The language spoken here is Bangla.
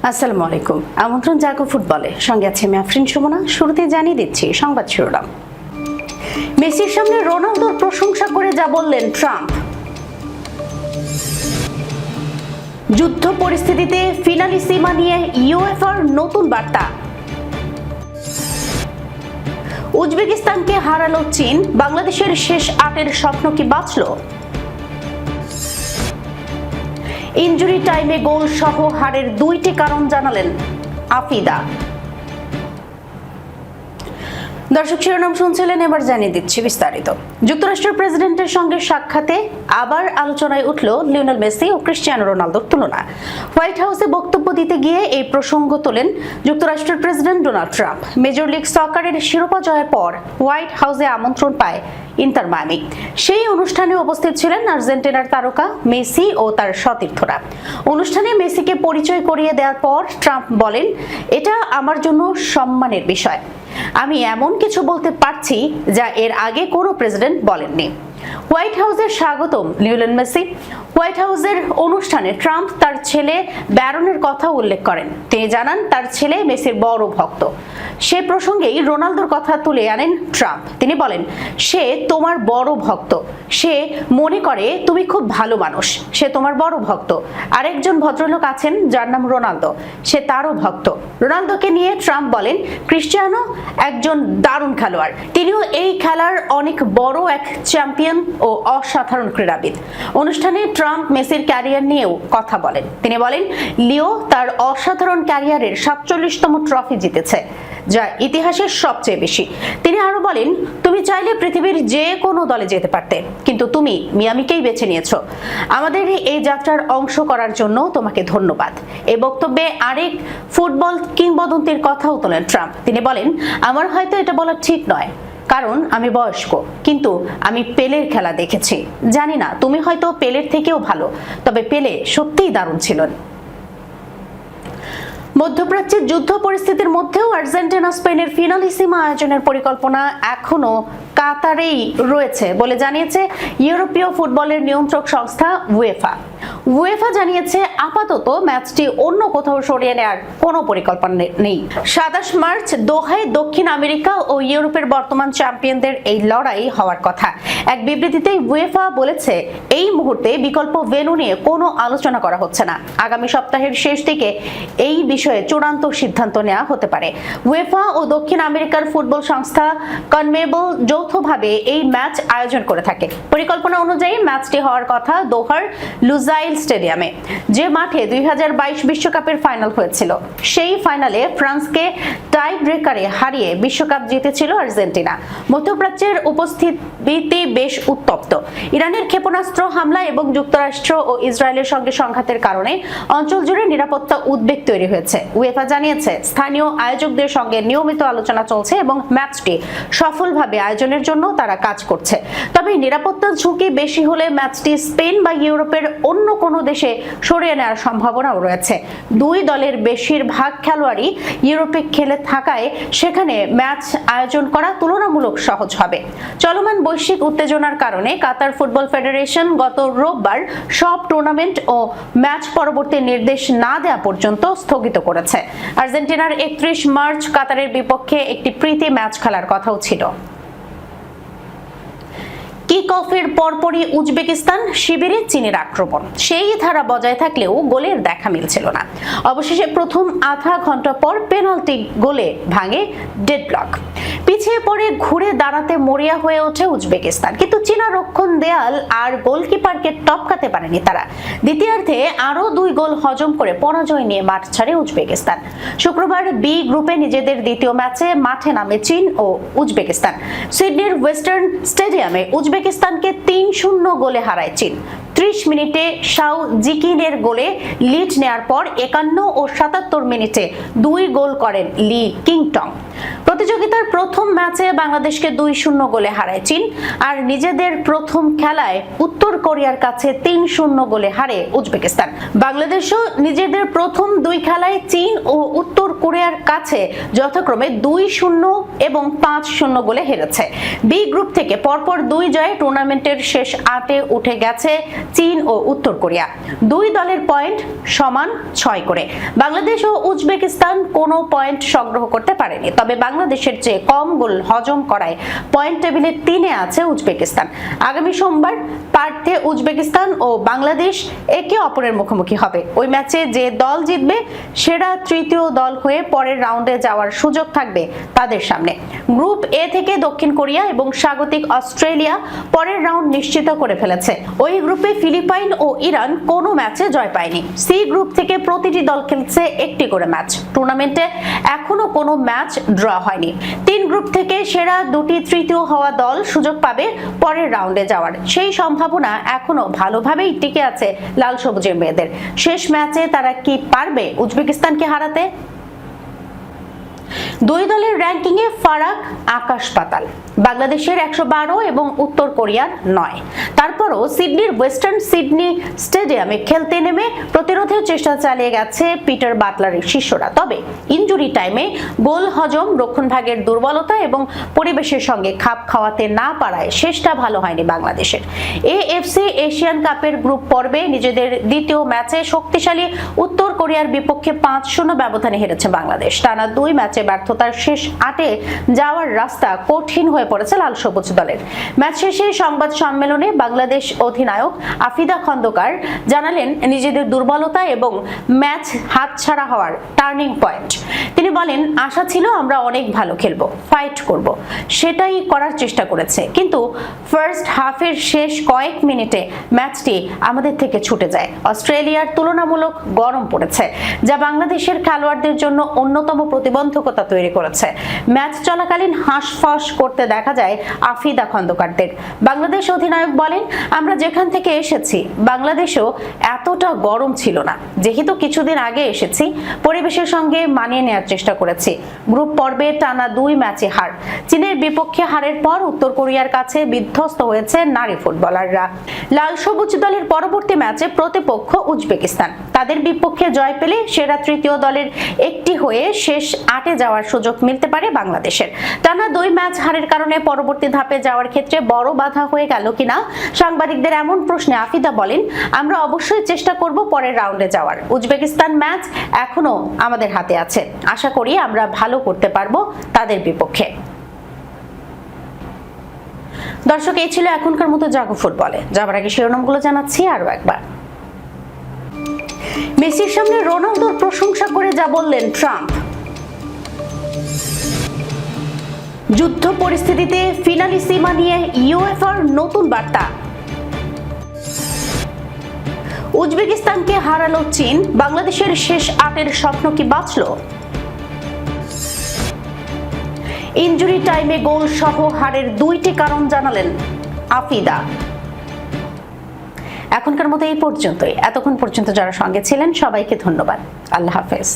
আসসালামু আলাইকুম। আমন্ত্রণ জাগো ফুটবলে, সঙ্গে আছে আমি আফরিন সুমনা। শুরুতে জানিয়ে দিচ্ছি সংবাদ শিরোনাম। মেসির সামনে রোনালদোর প্রশংসা করে যা বললেন ট্রাম্প। যুদ্ধ পরিস্থিতিতে ফিনালিসিমা নিয়ে ইউএফার নতুন বার্তা। উজবেকিস্তানকে হারালো চীন, বাংলাদেশের শেষ ৮-এর স্বপ্ন কি বাঁচল? ইনজুরি টাইমে গোল সহ হারের ২টি কারণ জানালেন আফিদা। দর্শক, শিরোনাম শুনছিলেন, এবার জানিয়ে দিচ্ছি বিস্তারিত। যুক্তরাষ্ট্রের প্রেসিডেন্টের সঙ্গে সাক্ষাতে আবার আলোচনায় উঠল লিওনেল মেসি ও ক্রিস্টিয়ানো রোনালদোর তুলনা। হোয়াইট হাউসে বক্তব্য দিতে গিয়ে এই প্রসঙ্গ তোলেন যুক্তরাষ্ট্রের president Donald Trump. Major league সকারের শিরোপা জয়ের পর হোয়াইট হাউসে আমন্ত্রণ পায় ইন্টার মায়ামি। সেই অনুষ্ঠানে উপস্থিত ছিলেন আর্জেন্টিনার তারকা মেসি ও তার সতীর্থরা। অনুষ্ঠানে মেসিকে পরিচয় করিয়ে দেওয়ার পর ট্রাম্প বলেন, এটা আমার জন্য সম্মানের বিষয়। আমি এমন কিছু বলতে পারছি যা এর আগে কোনো প্রেসিডেন্ট বলেননি। হোয়াইট হাউসের স্বাগতম লিওনেল মেসি। হোয়াইট হাউসের অনুষ্ঠানে ট্রাম্প তার ছেলে ব্যারনের কথা উল্লেখ করেন। তিনি জানান তার ছেলে মেসির বড় ভক্ত। সে প্রসঙ্গেই রোনালদোর কথা তুলে আনেন ট্রাম্প। তিনি বলেন, সে তোমার বড় ভক্ত। সে মনে করে তুমি খুব ভালো মানুষ। সে তোমার বড় ভক্ত। আরেকজন ভদ্রলোক আছেন যার নাম রোনালদো, সে তারও ভক্ত। রোনালদোকে নিয়ে ট্রাম্প বলেন, ক্রিস্টিয়ানো একজন দারুণ খেলোয়াড়। তিনিও এই খেলার অনেক বড় এক চ্যাম্পিয়ন ও অসাধারণ ক্রীড়াবিদ। অনুষ্ঠানে ট্রাম্প মেসির ক্যারিয়ার নিয়েও কথা বলেন। তিনি বলেন, লিও তার অসাধারণ ক্যারিয়ারের ৪৭তম ট্রফি জিতেছে, যা ইতিহাসের সবচেয়ে বেশি। তিনি আরো বলেন, তুমি চাইলে পৃথিবীর যে কোনো দলে যেতে পারতে, কিন্তু তুমি মিয়ামিকেই বেছে নিয়েছো। আমাদের এই যাত্রার অংশ করার জন্য তোমাকে ধন্যবাদ। এই বক্তব্যে আরেক ফুটবল কিংবদন্তির কথাও তোলেন ট্রাম্প। তিনি বলেন, আমার হয়তো এটা বলা ঠিক নয়, কারণ আমি বয়স্ক, কিন্তু আমি পেলের খেলা দেখেছি। জানি না, তুমি হয়তো পেলের থেকেও ভালো, তবে পেলে সত্যিই দারুণ ছিলেন। মধ্যপ্রাচ্যের যুদ্ধ পরিস্থিতির মধ্যেও আর্জেন্টিনা স্পেনের ফিনালিসিমা আয়োজনের পরিকল্পনা এখনো কাতারেই রয়েছে বলে জানিয়েছে ইউরোপীয় ফুটবলের নিয়ন্ত্রক সংস্থা উয়েফা। উয়েফা জানিয়েছে, আপাতত ম্যাচটি অন্য কোথাও সরিয়ে নেওয়ার কোনো পরিকল্পনা নেই। ২৭ মার্চ দোহায় দক্ষিণ আমেরিকা ও ইউরোপের বর্তমান চ্যাম্পিয়নদের এই লড়াই হওয়ার কথা। এক বিবৃতিতে উয়েফা বলেছে, এই মুহূর্তে বিকল্প ভেন্যু নিয়ে কোনো আলোচনা করা হচ্ছে না। আগামী সপ্তাহের শেষ দিকে এই বিষয়ে চূড়ান্ত সিদ্ধান্ত নেওয়া হতে পারে। উয়েফা ও দক্ষিণ আমেরিকার ফুটবল সংস্থা কনমেবল যৌথভাবে এই ম্যাচ আয়োজন করে থাকে। পরিকল্পনা অনুযায়ী ম্যাচটি হওয়ার কথা দোহার লুজাইল স্টেডিয়ামে, যে মাঠে ২০২২ বিশ্বকাপের ফাইনাল হয়েছিল। সেই ফাইনালে ফ্রান্সকে টাই ব্রেকারে হারিয়ে বিশ্বকাপ জিতেছিল আর্জেন্টিনা। মধ্যপ্রাচ্যের উপস্থিতি বেশ উত্তপ্ত। ইরানের ক্ষেপণাস্ত্র হামলা এবং যুক্তরাষ্ট্র ও ইসরায়েলের সঙ্গে সংঘাতের কারণে অঞ্চল জুড়ে নিরাপত্তা উদ্বেগ তৈরি হয়েছে। উয়েফা জানিয়েছে, স্থানীয় আয়োজকদের সঙ্গে নিয়মিত আলোচনা চলছে এবং ম্যাচটি সফলভাবে আয়োজনের জন্য তারা কাজ করছে। তবে নিরাপত্তার ঝুঁকি বেশি হলে ম্যাচটি স্পেন বা ইউরোপের অন্য কোনো দেশে সরিয়ে নেওয়ার সম্ভাবনাও রয়েছে। দুই দলের বেশিরভাগ খেলোয়াড়ই ইউরোপে খেলে থাকায় সেখানে ম্যাচ আয়োজন করা তুলনামূলক সহজ হবে। চলমান বৈশ্বিক উত্তেজনার কারণে কাতার ফুটবল ফেডারেশন গত রোববার সব টুর্নামেন্ট ও ম্যাচ পরবর্তী নির্দেশ না দেওয়া পর্যন্ত স্থগিত করেছে। আর্জেন্টিনার ৩১ মার্চ কাতারের বিপক্ষে একটি প্রীতি ম্যাচ খেলার কথাও ছিল। কিক অফের পরপরই উজবেকিস্তান শিবিরে চীনের আক্রমণ। সেই ধারা বজায় থাকলেও গোলের দেখা মিলছিল না। অবশেষে প্রথম আধা ঘন্টা পর পেনাল্টি গোলে ভাঙে ডেডলক। পিছিয়ে পড়ে ঘুরে দাঁড়াতে মরিয়া হয়ে ওঠে উজবেকিস্তান, কিন্তু চীনা রক্ষণ দেয়াল আর গোলকিপারকে টপকাতে পারেনি তারা। দ্বিতীয়ার্ধে আরো ২ গোল হজম করে পরাজয় নিয়ে মাঠ ছাড়ে উজবেকিস্তান। শুক্রবার বি গ্রুপে নিজেদের দ্বিতীয় ম্যাচে মাঠে নামে চীন ও উজবেকিস্তান। সিডনির ওয়েস্টার্ন স্টেডিয়ামে উজবেকিস্তানকে ৩-০ গোলে হারায় চীন। ৩০ মিনিটে শাও জিকিনের গোলে লিড নেয়ার পর ৫১ ও ৭৭ মিনিটে ২ গোল করেন লি কিংটং। প্রতিযোগিতার প্রথম ম্যাচে বাংলাদেশকে 2-0 গোলে হারায় চীন, আর নিজেদের প্রথম খেলায় উত্তর কোরিয়ার কাছে 3-0 গোলে হারে উজবেকিস্তান। বাংলাদেশও নিজেদের প্রথম দুই খেলায় চীন ও উত্তর কোরিয়ার কাছে যথাক্রমে 2-0 এবং 5-0 গোলে হেরেছে। বি গ্রুপ থেকে পরপর দুই জয়ে টুর্নামেন্টের শেষ 8-এ উঠে গেছে চীন ও উত্তর কোরিয়া। দুই দলের পয়েন্ট সমান 6 করে। বাংলাদেশ ও উজবেকিস্তান কোনো পয়েন্ট সংগ্রহ করতে পারেনি, তবে বাংলাদেশের চেয়ে কম গোল হজম করায় পয়েন্ট টেবিলে 3-এ আছে উজবেকিস্তান। আগামী সোমবার পার্থে উজবেকিস্তান ও বাংলাদেশ একে অপরের মুখোমুখি হবে। ওই ম্যাচে যে দল জিতবে সেরা তৃতীয় দল হয়ে পরের রাউন্ডে যাওয়ার সুযোগ থাকবে তাদের সামনে। গ্রুপ এ থেকে দক্ষিণ কোরিয়া এবং স্বাগতিক অস্ট্রেলিয়া পরের রাউন্ড নিশ্চিত করে ফেলেছে। ওই গ্রুপে ফিলিপাইন ও ইরান কোনো ম্যাচে জয় পায়নি। সি গ্রুপ থেকে প্রতিটি দল খেলছে একটি করে ম্যাচ। টুর্নামেন্টে এখনো কোনো ম্যাচ ড্র হয়নি। 3 গ্রুপ থেকে সেরা দুটি তৃতীয় হওয়া দল সুযোগ পাবে পরের রাউন্ডে যাওয়ার। সেই সম্ভাবনা এখনো ভালোভাবেই টিকে আছে লাল সবুজের মেয়েদের। শেষ ম্যাচে তারা কি পারবে উজবেকিস্তানকে হারাতে? দুই দলের র্যাঙ্কিং এ ফারাক আকাশ পাতাল। বাংলাদেশের 112 এবং উত্তর কোরিয়ার 9। তারপরও সিডনির ওয়েস্টার্ন সিডনি স্টেডিয়ামে খেলতে নেমে প্রতিরোধের চেষ্টা চালিয়ে গেছে পিটার বাটলারের শিষ্যরা। তবে ইনজুরি টাইমে গোল হজম, রক্ষণভাগের দুর্বলতা এবং পরিবেশের সঙ্গে খাপ খাওয়াতে না পারায় শেষটা ভালো হয়নি বাংলাদেশের। এএফসি এশিয়ান কাপের গ্রুপ পর্বে নিজেদের দ্বিতীয় ম্যাচে শক্তিশালী উত্তর কোরিয়ার বিপক্ষে 5-0 ব্যবধানে হেরেছে বাংলাদেশ। টানা 2 ম্যাচে ব্যর্থতার শেষ 8-এ যাওয়ার রাস্তা কঠিন হয়ে পড়েছে লাল সবুজ দলের। ম্যাচ শেষে সংবাদ সম্মেলনে বাংলাদেশ অধিনায়ক আফিদা খন্দকার জানালেন নিজেদের দুর্বলতা এবং ম্যাচ হাতছাড়া হওয়ার টার্নিং পয়েন্ট। তিনি বলেন, আশা ছিল আমরা অনেক ভালো খেলবো, ফাইট করব, সেটাই করার চেষ্টা করেছে, কিন্তু ফার্স্ট হাফের শেষ কয়েক মিনিটে ম্যাচটি আমাদের থেকে ছুটে যায়। অস্ট্রেলিয়ার তুলনামূলক গরম পড়েছে, যা বাংলাদেশের খেলোয়াড়দের জন্য অন্যতম প্রতিবন্ধকতা তৈরি করেছে। ম্যাচ চলাকালীন হাঁসফাঁস করতে দেখা যায় আফিদা খন্দকারদের। বাংলাদেশ অধিনায়ক বলেন, আমরা যেখান থেকে এসেছি বাংলাদেশও এতটা গরম ছিল না। যেহেতু কিছুদিন আগে এসেছি, পরিবেশের সঙ্গে মানিয়ে নেওয়ার চেষ্টা করেছি। গ্রুপ পর্বে টানা 2 ম্যাচে হার। চীনের বিপক্ষে হারের পর উত্তর কোরিয়ার কাছে বিধ্বস্ত হয়েছে নারী ফুটবলাররা। লাল সবুজ দলের পরবর্তী ম্যাচে প্রতিপক্ষ উজবেকিস্তান। তাদের বিপক্ষে জয় পেলে সেরা তৃতীয় দলের একটি হয়ে শেষ 8-এ যাওয়ার সুযোগ মিলতে পারে বাংলাদেশের। টানা 2 ম্যাচ হারের কারণে পরবর্তী ধাপে যাওয়ার ক্ষেত্রে বড় বাধা হয়ে গেল কিনা সাংবাদিকদের এমন প্রশ্নে আফিদা বলেন, আমরা অবশ্যই চেষ্টা করব পরের রাউন্ডে যাওয়ার। উজবেকিস্তান ম্যাচ এখনো আমাদের হাতে আছে। আশা করি আমরা ভালো করতে পারবো তাদের বিপক্ষে। দর্শক, এই ছিল এখনকার মতো জাগো ফুটবলে। যাবার আগে শিরোনামগুলো জানাচ্ছি আরো একবার। মেসির সামনে রোনালদোর প্রশংসা করে যা বললেন ট্রাম্প। যুদ্ধ পরিস্থিতিতে ফিনালিসিমা নিয়ে ইউএফার নতুন বার্তা। উজবেকিস্তানকে হারালো চীন, বাংলাদেশের শেষ 8-এর স্বপ্ন কি বাঁচল? ইনজুরি টাইমে গোল সহ হারের 2টি কারণ জানালেন আফিদা। এখনকার মতো এই পর্যন্তই। এতক্ষণ পর্যন্ত যারা সঙ্গে ছিলেন সবাইকে ধন্যবাদ। আল্লাহ হাফেজ।